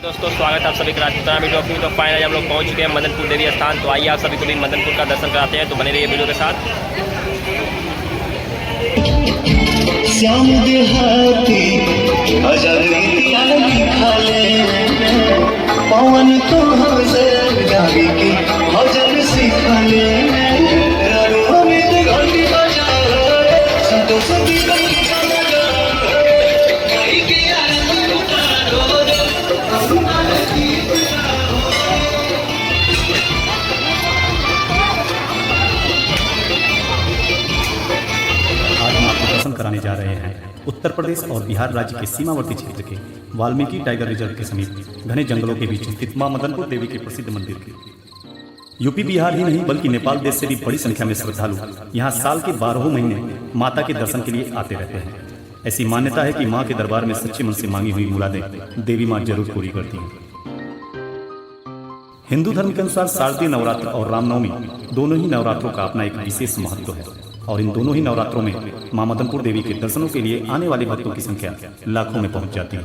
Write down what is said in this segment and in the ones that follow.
दोस्तों स्वागत है आप सभी का राजपूताना वीडियो में। तो फाइनली हम लोग पहुंच चुके हैं मदनपुर देवी स्थान। तो आइए आप सभी को भी मदनपुर का दर्शन कराते हैं। तो बने रहिए वीडियो के साथ। श्याम देहाती अजर पवन तो गावी की भजन सिखाले कराने जा रहे हैं। उत्तर प्रदेश और बिहार राज्य के सीमावर्ती क्षेत्र के वाल्मीकि टाइगर रिजर्व के समीप घने जंगलों के बीच स्थित मां मदनपुर देवी के प्रसिद्ध मंदिर की यूपी बिहार ही नहीं बल्कि नेपाल देश से भी बड़ी संख्या में श्रद्धालु यहाँ साल के 12 महीने माता के दर्शन के लिए आते रहते हैं। ऐसी मान्यता है कि माँ के दरबार में सच्चे मन से मांगी हुई मुरादें देवी माँ जरूर पूरी करती हैं। हिंदू धर्म के अनुसार शारदीय नवरात्र और रामनवमी दोनों ही नवरात्रों का अपना एक विशेष महत्व है और इन दोनों ही नवरात्रों में मां मदनपुर देवी के दर्शनों के लिए आने वाले भक्तों की संख्या लाखों में पहुंच जाती है।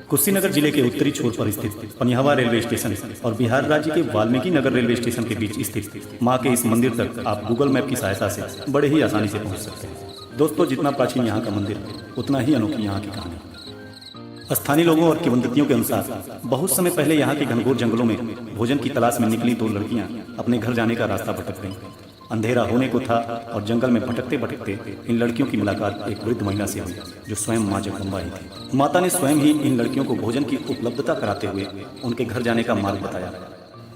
कुशीनगर जिले के उत्तरी छोर पर स्थित पनिहवा रेलवे स्टेशन और बिहार राज्य के वाल्मीकि नगर रेलवे स्टेशन के बीच स्थित मां के इस मंदिर तक आप गूगल मैप की सहायता से बड़े ही आसानी से पहुंच सकते हैं। दोस्तों, जितना प्राचीन यहाँ का मंदिर उतना ही अनोखी यहाँ की कहानी। स्थानीय लोगों और किंवदंतियों के अनुसार बहुत समय पहले यहाँ के घनघोर जंगलों में भोजन की तलाश में निकली 2 लड़कियां अपने घर जाने का रास्ता भटक गईं। अंधेरा होने को था और जंगल में भटकते भटकते इन लड़कियों की मुलाकात एक वृद्ध महिला से हुई जो स्वयं मां जगदम्बा ही थी। माता ने स्वयं ही इन लड़कियों को भोजन की उपलब्धता कराते हुए उनके घर जाने का मार्ग बताया।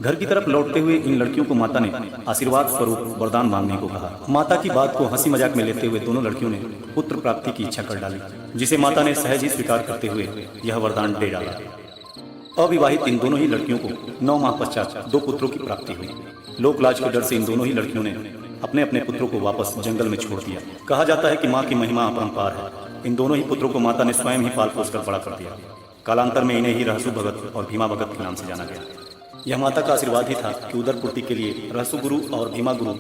घर की तरफ लौटते हुए इन लड़कियों को माता ने आशीर्वाद स्वरूप वरदान मांगने को कहा। माता की बात को हंसी मजाक में लेते हुए दोनों लड़कियों ने पुत्र प्राप्ति की इच्छा कर डाली, जिसे माता ने सहज ही स्वीकार करते हुए यह वरदान दे डाला। अविवाहित इन दोनों ही लड़कियों को 9 माह पश्चात 2 पुत्रों की प्राप्ति हुई। लोकलाज के डर से इन दोनों ही लड़कियों ने अपने अपने पुत्रों को वापस जंगल में छोड़ दिया। कहा जाता है कि माँ की महिमा अपरंपार है। इन दोनों ही पुत्रों को माता ने स्वयं ही पाल पोस कर बड़ा कर दिया। कालांतर में इन्हें ही रहसु भगत और भीमा भगत के नाम से जाना गया। यह माता का आशीर्वाद ही था कि उदर पूर्ति के लिए रहसु गुरु और भीमा गुरु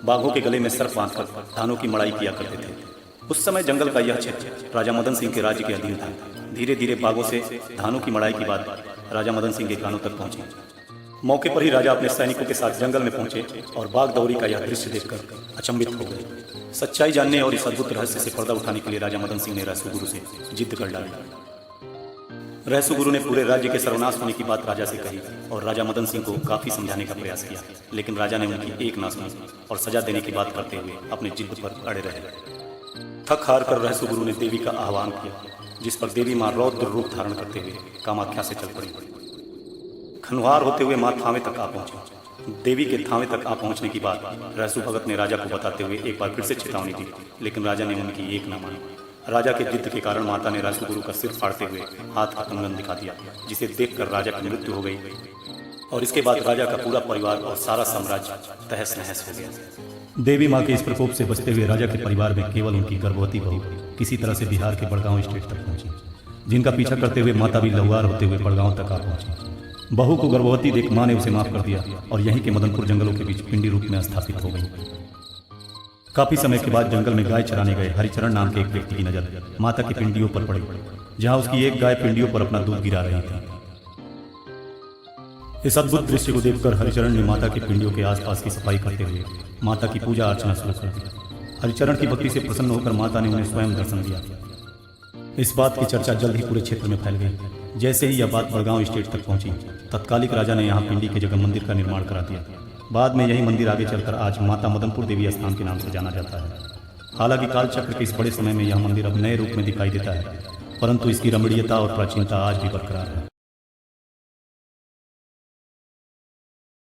बाघों के गले में सर्प बांधकर धानों की मड़ाई किया करते थे। उस समय जंगल का यह क्षेत्र राजा मदन सिंह के राज्य के अधीन था। धीरे धीरे बाघों से धानों की मड़ाई की बात राजा मदन सिंह के कानों तक पहुंची। मौके पर ही राजा अपने सैनिकों के साथ जंगल में पहुंचे और बाघ दौरी का यह दृश्य देखकर अचंभित हो गए। सच्चाई जानने और इस अद्भुत रहस्य से पर्दा उठाने के लिए राजा मदन सिंह ने रहसु गुरु से जिद कर डाली। रहसु गुरु ने पूरे राज्य के सर्वनाश होने की बात राजा से कही और राजा मदन सिंह को काफी समझाने का प्रयास किया, लेकिन राजा ने उनकी एक ना सुनी और सजा देने की बात करते हुए अपनी जिद पर अड़े रहे। थक हार कर रहसु गुरु ने देवी का आह्वान किया, जिस पर देवी मां रौद्र रूप धारण करते हुए कामाख्या से चल पड़ी। खनवार होते हुए मां थावे तक आ पहुंची। देवी के थावे तक आ पहुंचने की बात रहसु भगत ने राजा को बताते हुए एक बार फिर से चेतावनी दी, लेकिन राजा ने उनकी एक ना मानी। राजा के जिद के कारण माता ने रहसु गुरु का सिर फाड़ते हुए हाथ का कंगन दिखा दिया, जिसे देखकर राजा की मृत्यु हो गई और इसके बाद राजा का पूरा परिवार और सारा साम्राज्य तहस नहस हो गया। देवी माँ के इस प्रकोप से बचते हुए राजा के परिवार में केवल उनकी गर्भवती बहू किसी तरह से बिहार के बड़गांव स्टेट तक पहुंची, जिनका पीछा करते हुए माता भी लहुआर होते हुए बड़गांव तक आ पहुंची। बहू को गर्भवती देख मां ने उसे माफ कर दिया और यहीं के मदनपुर जंगलों के बीच पिंडी रूप में स्थापित हो गई। काफी समय के बाद जंगल में गाय चराने गए हरिचरण नाम के एक व्यक्ति की नजर माता की पिंडियों पर पड़ी, जहां उसकी एक गाय पिंडियों पर अपना दूध गिरा रही थी। इस अद्भुत दृश्य को देखकर हरिचरण ने माता की पिंडियों के आसपास की सफाई करते हुए माता की पूजा अर्चना शुरू कर दी। हरिचरण की भक्ति से प्रसन्न होकर माता ने उन्हें स्वयं दर्शन दिया। इस बात की चर्चा जल्द ही पूरे क्षेत्र में फैल गई। जैसे ही यह बात बड़गांव स्टेट तक पहुंची, तत्कालिक राजा ने यहाँ पिंडी की जगह मंदिर का निर्माण करा दिया। बाद में यही मंदिर आगे चलकर आज माता मदनपुर देवी स्थान के नाम से जाना जाता है। हालांकि कालचक्र के इस बड़े समय में यह मंदिर अब नए रूप में दिखाई देता है, परंतु इसकी रमणीयता और प्राचीनता आज भी बरकरार है।